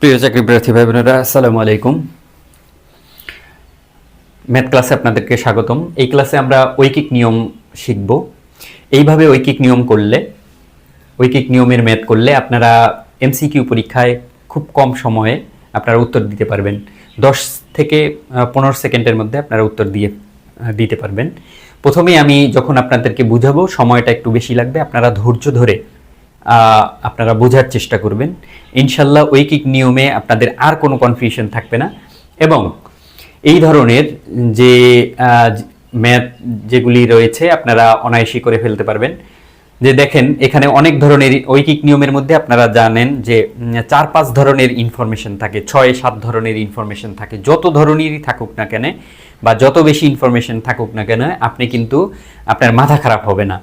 প্রিয় চাকরি প্রার্থী ভাই বোনেরা, আসসালামু আলাইকুম। ম্যাথ ক্লাসে আপনাদেরকে স্বাগতম। এই ক্লাসে আমরা ঐকিক নিয়ম শিখব। এইভাবে ঐকিক নিয়ম করলে, ঐকিক নিয়মের ম্যাথ করলে আপনারা এমসিকিউ পরীক্ষায় খুব কম সময়ে আপনারা উত্তর দিতে পারবেন। 10 থেকে 15 সেকেন্ডের মধ্যে আপনারা উত্তর দিতে পারবেন। প্রথমেই আমি যখন আপনাদেরকে বুঝাবো সময়টা একটু বেশি লাগবে, আপনারা ধৈর্য ধরে আপনারা বোঝার চেষ্টা করবেন। ইনশাল্লাহ ঐকিক নিয়মে আপনাদের আর কোনো কনফিউশন থাকবে না এবং এই ধরনের যে ম্যাথ যেগুলি রয়েছে আপনারা অনায়াসই করে ফেলতে পারবেন। যে দেখেন এখানে অনেক ধরনের ঐকিক নিয়মের মধ্যে আপনারা জানেন যে 4-5 ধরনের ইনফরমেশন থাকে, 6-7 ধরনের ইনফরমেশন থাকে। যত ধরনেরই থাকুক না কেন বা যত বেশি ইনফরমেশন থাকুক না কেন, আপনি কিন্তু আপনার মাথা খারাপ হবে না।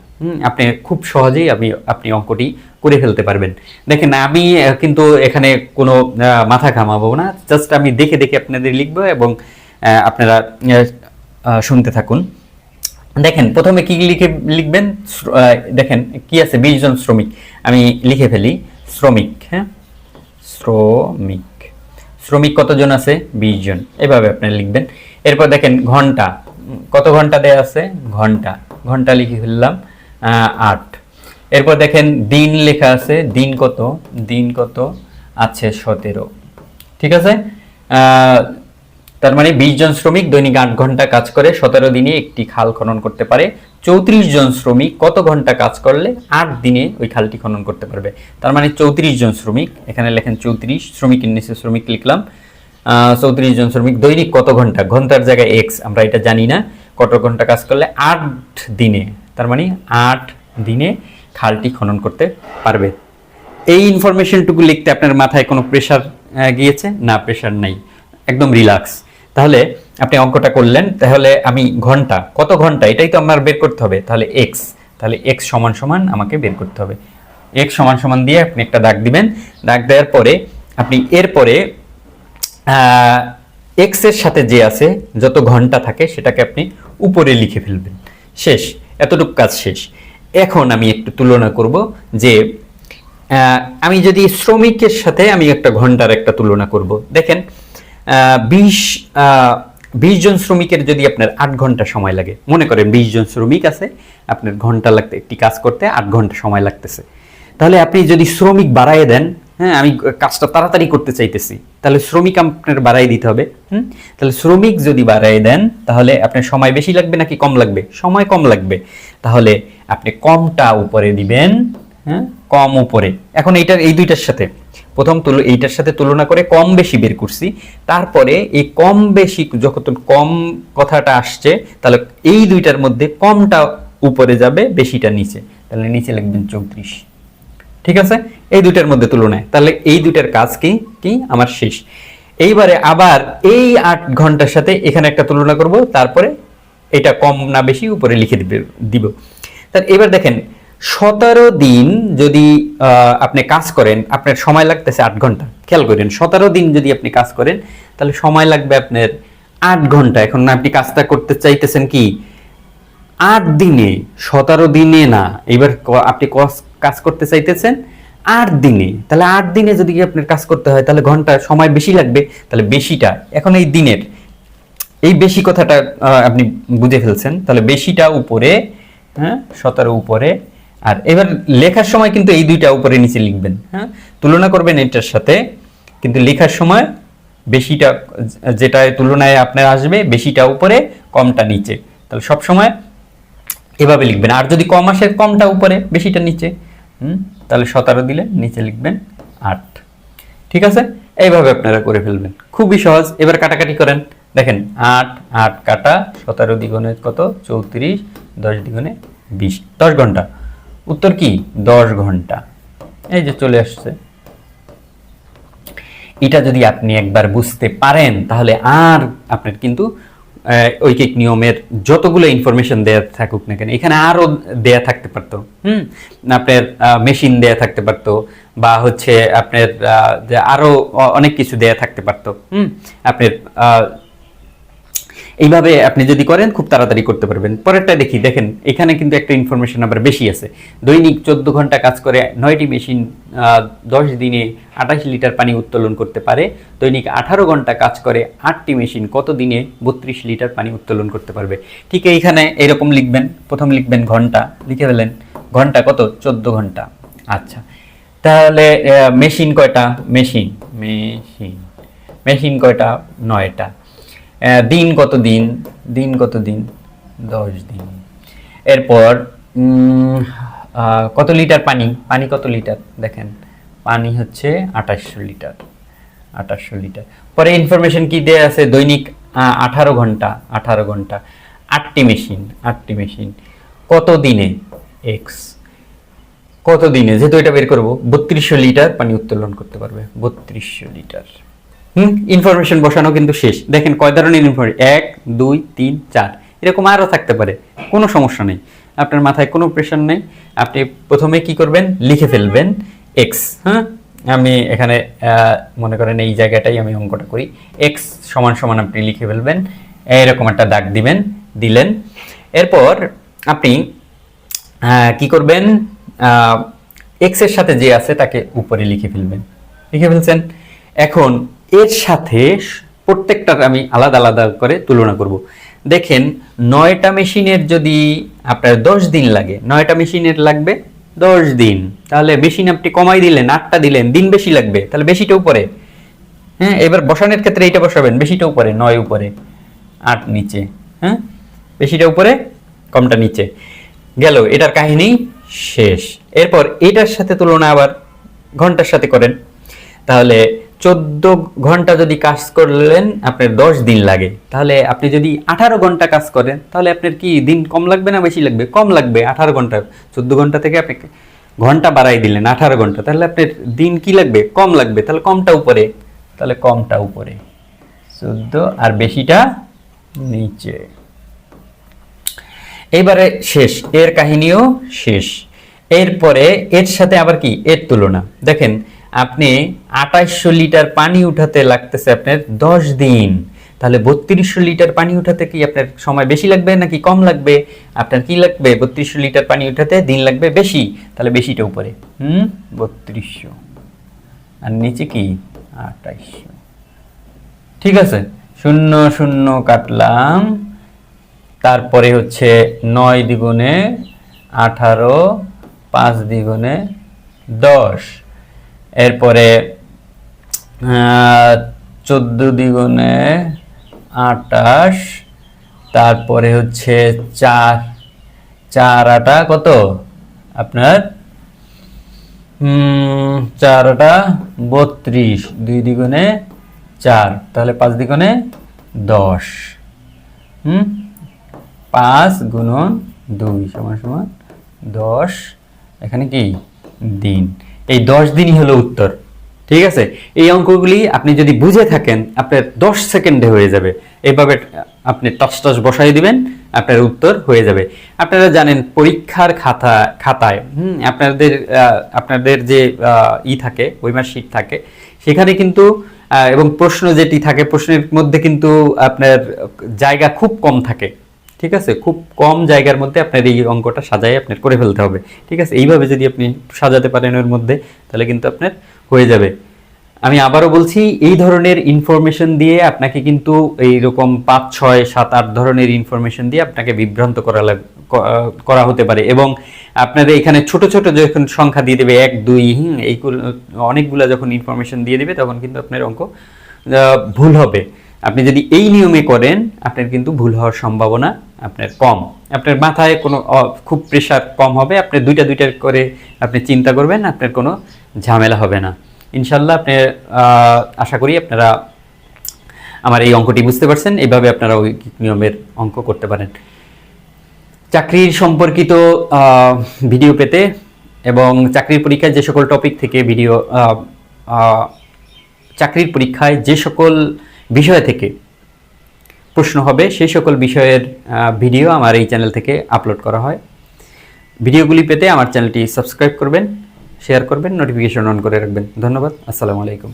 আপনি খুব সহজেই আপনি অঙ্কটি করে ফেলতে পারবেন। দেখেন আমি কিন্তু এখানে কোনো মাথা ঘামাবো না, জাস্ট আমি দেখে দেখে আপনাদের লিখবো এবং আপনারা শুনতে থাকুন। দেখেন প্রথমে কি লিখবেন, দেখেন কি আছে, 20 জন শ্রমিক। আমি লিখে ফেলি শ্রমিক। হ্যাঁ, শ্রমিক শ্রমিক কতজন আছে? 20 জন। এভাবে আপনি লিখবেন। এরপর দেখেন ঘন্টা, কত ঘন্টা দেয়া আছে? ঘন্টা, ঘন্টা লিখে ফেললাম 8। এরপর দেখেন দিন লেখা আছে, দিন কত? দিন কত আছে? 17। ঠিক আছে। তার মানে 20 জন শ্রমিক দৈনিক 8 ঘন্টা কাজ করে 17 দিনে একটি খাল খনন করতে পারে। 34 জন শ্রমিক কত ঘন্টা কাজ করলে 8 দিনে ওই খালটি খনন করতে পারবে? তার মানে 34 জন শ্রমিক, এখানে লেখেন 34, শ্রমিকের নিচে শ্রমিক লিখলাম। 34 জন শ্রমিক দৈনিক কত ঘন্টা, ঘন্টার জায়গায় এক্স, আমরা এটা জানি না, কত ঘন্টা কাজ করলে 8 দিনে, তার মানে 8 দিনে খালটি খনন করতে পারবে। এই ইনফরমেশনটুকু লিখতে আপনার মাথায় কোনো প্রেশার গিয়েছে? না, প্রেশার নাই, একদম রিল্যাক্স। তাহলে আপনি অঙ্কটা করলেন, তাহলে আমি ঘন্টা, কত ঘন্টা এটাই তো আমার বের করতে হবে, তাহলে এক্স, তাহলে এক্স সমান সমান আমাকে বের করতে হবে। এক্স সমান সমান দিয়ে আপনি একটা দাগ দিবেন। দাগ দেওয়ার পরে আপনি এরপরে এক্স এর সাথে যে আছে যত ঘন্টা থাকে সেটাকে আপনি উপরে লিখে ফেলবেন। শেষ, এতটুকু কাজ শেষ। এখন আমি একটু তুলনা করব যে আমি যদি শ্রমিকের সাথে আমি একটা ঘন্টার একটা তুলনা করব। দেখেন 20 জন শ্রমিকের যদি আপনার 8 ঘন্টা সময় লাগে, মনে করেন 20 জন শ্রমিক আছে, আপনার ঘন্টা লাগতে একটি কাজ করতে 8 ঘন্টা সময় লাগতেছে, তাহলে আপনি যদি শ্রমিক বাড়ায় দেন, হ্যাঁ আমি কাজটা তাড়াতাড়ি করতে চাইতেছি, তাহলে শ্রমিক আপনার বাড়াই দিতে হবে। তাহলে শ্রমিক যদি বাড়াই দেন তাহলে আপনার সময় বেশি লাগবে নাকি কম লাগবে? সময় কম লাগবে। তাহলে আপনি কমটা উপরে দিবেন, হ্যাঁ কম উপরে। এখন এইটার এই দুইটার সাথে প্রথম এইটার সাথে তুলনা করে কম বেশি বের করছি, তারপরে এই কম বেশি যখন কম কথাটা আসছে তাহলে এই দুইটার মধ্যে কমটা উপরে যাবে, বেশিটা নিচে, তাহলে নিচে লিখবেন 34। ঠিক আছে, এই দুইটার মধ্যে তুলনায়, তাহলে এই দুইটার কাজ কি কি আমার শেষ। এইবারে আবার এই 8 ঘন্টার সাথে এখানে একটা তুলনা করব, তারপরে এটা কম না বেশি উপরে লিখে দিব। তাহলে এবার দেখেন 17 দিন যদি আপনি কাজ করেন, আপনার সময় লাগতেছে 8 ঘন্টা। খেয়াল করেন 17 দিন যদি আপনি কাজ করেন তাহলে সময় লাগবে আপনার 8 ঘন্টা। এখন আপনি কাজটা করতে চাইতেছেন কি 8 দিনে, 17 দিনে না। এবার আপনি কাজ করতে চাইতেছেন 8 দিনে, তাহলে 8 দিনে যদি আপনার কাজ করতে হয় তাহলে ঘন্টা সময় বেশি লাগবে, তাহলে বেশিটা, এখন এই দিনের এই বেশি কথাটা আপনি বুঝে ফেলছেন, তাহলে বেশিটা উপরে, হ্যাঁ 17 উপরে। আর এবার লেখার সময় কিন্তু এই দুইটা উপরে নিচে লিখবেন, হ্যাঁ তুলনা করবেন এটার সাথে, কিন্তু লেখার সময় বেশিটা যেটা তুলনায় আপনার আসবে বেশিটা উপরে কমটা নিচে, তাহলে সব সময় এভাবে লিখবেন। আর যদি কম আসে কমটা উপরে বেশিটা নিচে, তাহলে 17 দিলে নিচে লিখবেন 8। ঠিক আছে, এইভাবে আপনারা করে ফেলবেন, খুবই সহজ। এবার কাটাকাটি করেন, দেখেন 8 8 কাটা 17 দ্বিগুণে কত? 34, 10 দ্বিগুণে 20, 10 ঘন্টা। উত্তর কি? 10 ঘন্টা। এই যে চলে আসছে। এটা যদি আপনি একবার বুঝতে পারেন তাহলে আর আপনার কিন্তু ঐকিক নিয়মের যতগুলো ইনফরমেশন দেয়া থাকুক না কেন, এখানে আরো দেয়া থাকতে পারতো, আপনার মেশিন দেয়া থাকতে পারতো, বা হচ্ছে আপনার আরো অনেক কিছু দেয়া থাকতে পারতো। আপনার এইভাবে আপনি যদি করেন খুব তাড়াতাড়ি করতে পারবেন। পরেরটা দেখেন এখানে কিন্তু একটা ইনফরমেশন আবার বেশি আছে। দৈনিক 14 ঘন্টা কাজ করে 9টি মেশিন 10 দিনে 28 লিটার পানি উত্তোলন করতে পারে। দৈনিক 18 ঘন্টা কাজ করে 8টি মেশিন কত দিনে 32 লিটার পানি উত্তোলন করতে পারবে। ঠিক এইখানে এরকম লিখবেন, প্রথম লিখবেন ঘন্টা, লিখে ফেলেন ঘন্টা কত 14 ঘন্টা। আচ্ছা, তাহলে মেশিন কয়টা, মেশিন কয়টা 9টা। দিন কত দিন, 10 দিন। এরপর কত লিটার পানি কত লিটার, দেখেন পানি হচ্ছে 2800 লিটার। পরে ইনফরমেশন কি দেয়া আছে, দৈনিক 18 ঘন্টা 8টি মেশিন কত দিনে এক্স, কত দিনে, যেহেতু এটা বের করবো 3200 লিটার পানি উত্তোলন করতে পারবে, 3200 লিটার। ইনফরমেশন বসানো কিন্তু শেষ। দেখেন কয় ধরনের ইনফরমেশন, 1 2 3 4 এরকম আরও থাকতে পারে, কোনো সমস্যা নেই, আপনার মাথায় কোনো প্রেশার নেই। আপনি প্রথমে কি করবেন, লিখে ফেলবেন এক্স। হ্যাঁ, আমি এখানে মনে করেন এই জায়গাটাই আমি অঙ্কটা করি, এক্স সমান সমান আপনি লিখে ফেলবেন, এরকম একটা দাগ দিলেন। এরপর আপনি কি করবেন, এক্স এর সাথে যে আছে তাকে উপরে লিখে ফেলছেন। এখন এর সাথে প্রত্যেকটার আমি আলাদা আলাদা করে তুলনা করব। দেখেন 9টা মেশিনের যদি আপনার 10 দিন লাগে, 9টা মেশিনের লাগবে 10 দিন, তাহলে মেশিন আপনি কমাই দিলেন, 8টা দিলেন, দিন বেশি লাগবে, তাহলে বেশিটা উপরে। হ্যাঁ, এবার বসানোর ক্ষেত্রে এইটা বসাবেন, বেশিটা উপরে, 9 উপরে 8 নিচে। হ্যাঁ, বেশিটা উপরে কমটা নিচে গেল, এটার কাহিনী শেষ। এরপর এটার সাথে তুলনা আবার ঘন্টার সাথে করেন, তাহলে 14 ঘন্টা যদি কাজ করলেন আপনার 10 দিন লাগে, তাহলে আপনি যদি 18 ঘন্টা কাজ করেন তাহলে আপনার কি দিন কম লাগবে না বেশি লাগবে, কম লাগবে। 18 ঘন্টা 14 ঘন্টা থেকে আপনি ঘন্টা বাড়াই দিলেন 18 ঘন্টা, তাহলে আপনার দিন কি লাগবে, কম লাগবে, তাহলে কমটা উপরে, 14 আর বেশিটা নিচে। এইবারে শেষ, এর কাহিনীও শেষ। এরপরে এর সাথে আবার কি, এর তুলনা। দেখেন আপনি 2800 লিটার পানি উঠাতে লাগতেছে আপনার 10 দিন, তাহলে 3200 লিটার পানি উঠাতে কি আপনার সময় বেশি লাগবে নাকি কম লাগবে, আপনার কি লাগবে, 3200 লিটার পানি উঠাতে দিন লাগবে বেশি, তাহলে বেশিটা উপরে 3200 আর নিচে কি 2800। ঠিক আছে, 0 0 কাটলাম, তারপরে হচ্ছে 9 দ্বিগুণে 18, 5 দ্বিগুণে 10, এরপরে 14 দ্বিগুণে 28, তারপরে হচ্ছে 4 8 কত আপনার 4 8 32, 2 দ্বিগুণে 4, তাহলে 5 দ্বিগুণে 10, 5 গুণন 2 সমান সমান 10, এখানে কি দিন, এই 10 দিনই হলো উত্তর। ঠিক আছে, এই অঙ্কগুলি আপনি যদি বুঝে থাকেন আপনার 10 সেকেন্ডে হয়ে যাবে। এইভাবে আপনি টস বসাই দিবেন, আপনার উত্তর হয়ে যাবে। আপনারা জানেন পরীক্ষার খাতায় আপনাদের যে থাকে ওয়েমার শিট থাকে, সেখানে কিন্তু এবং প্রশ্ন যেটি থাকে প্রশ্নের মধ্যে কিন্তু আপনার জায়গা খুব কম থাকে। ঠিক আছে, খুব কম জায়গার মধ্যে আপনার এই অঙ্কটা সাজায় আপনার করে ফেলতে হবে। ঠিক আছে, এইভাবে যদি আপনি সাজাতে পারেন ওর মধ্যে, তাহলে কিন্তু আপনার হয়ে যাবে। আমি আবারও বলছি, এই ধরনের ইনফরমেশন দিয়ে আপনাকে কিন্তু এইরকম 5 6 7 8 ধরনের ইনফরমেশন দিয়ে আপনাকে বিভ্রান্ত করা হতে পারে। এবং আপনাদের এখানে ছোট ছোট যখন সংখ্যা দিয়ে দেবে 1 2 এইগুলো অনেকগুলো যখন ইনফরমেশন দিয়ে দেবে, তখন কিন্তু আপনার অঙ্ক ভুল হবে। আপনি যদি এই নিয়মে করেন আপনার কিন্তু ভুল হওয়ার সম্ভাবনা আপনার কম, আপনার মাথায় কোনো খুব প্রেশার কম হবে। আপনি দুইটা করে আপনি চিন্তা করবেন, আপনার কোনো ঝামেলা হবে না ইনশাল্লাহ। আপনি আশা করি আপনারা আমার এই অঙ্কটি বুঝতে পারছেন। এইভাবে আপনারা ওই নিয়মের অঙ্ক করতে পারেন। চাকরির সম্পর্কিত ভিডিও পেতে এবং চাকরির পরীক্ষায় যে সকল টপিক থেকে চাকরির পরীক্ষায় যে সকল বিষয় থেকে প্রশ্ন হবে সেই সকল বিষয়ের ভিডিও আমার এই চ্যানেল থেকে আপলোড করা হয়। ভিডিওগুলি পেতে আমার চ্যানেলটি সাবস্ক্রাইব করবেন, শেয়ার করবেন, নোটিফিকেশন অন করে রাখবেন। ধন্যবাদ। আসসালামু আলাইকুম।